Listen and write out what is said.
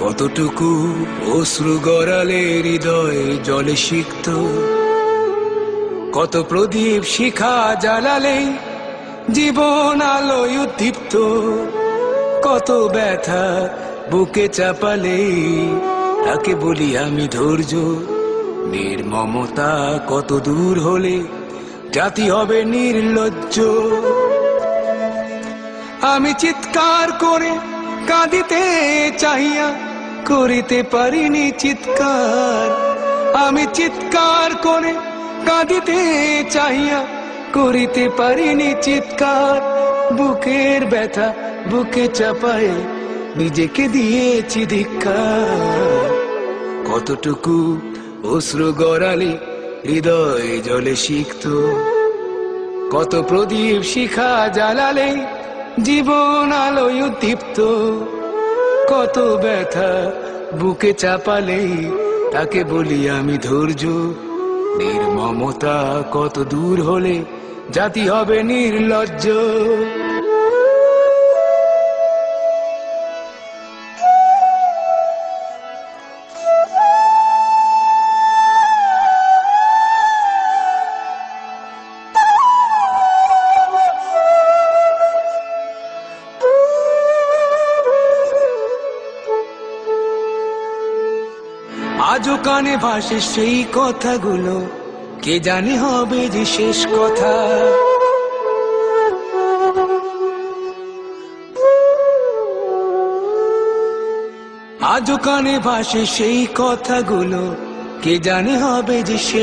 কতটুকু অশ্রু গড়ালে হৃদয় জলে সিক্ত, কত প্রদীপ শিখা জ্বালালে জীবন আলোয় উদ্দীপ্ত, কত ব্যথা বুকে চাপালে তাকে বলি আমি ধৈর্য। নির্মমতা কত দূর হলে জাতি হবে নির্লজ্জ। আমি চিৎকার করে কাঁদিতে চাহিয়া করিতে পারিনি চিৎকার। আমি চিৎকার করে কাঁদিতে চাহিয়া করিতে পারিনি চিৎকার। বুকের ব্যথা বুকে চাপায় নিজেকে দিয়েছি ধিক্কার। কতটুকু অশ্রু গড়ালে হৃদয় জলে সিক্ত, কত প্রদীপ শিখা জ্বালালে জীবন আলোয় উদ্দীপ্ত, কত ব্যথা বুকে চাপালে তাকে বলি আমি ধৈর্য। নির্মমতা কত দূর হলে জাতি হবে নির্লজ্জ। আজও কানে ভাসে সেই কথাগুলো, কে জানে হবে যে শেষ কথা। আজও কানে ভাসে সেই কথাগুলো, কে জানে হবে যে শেষ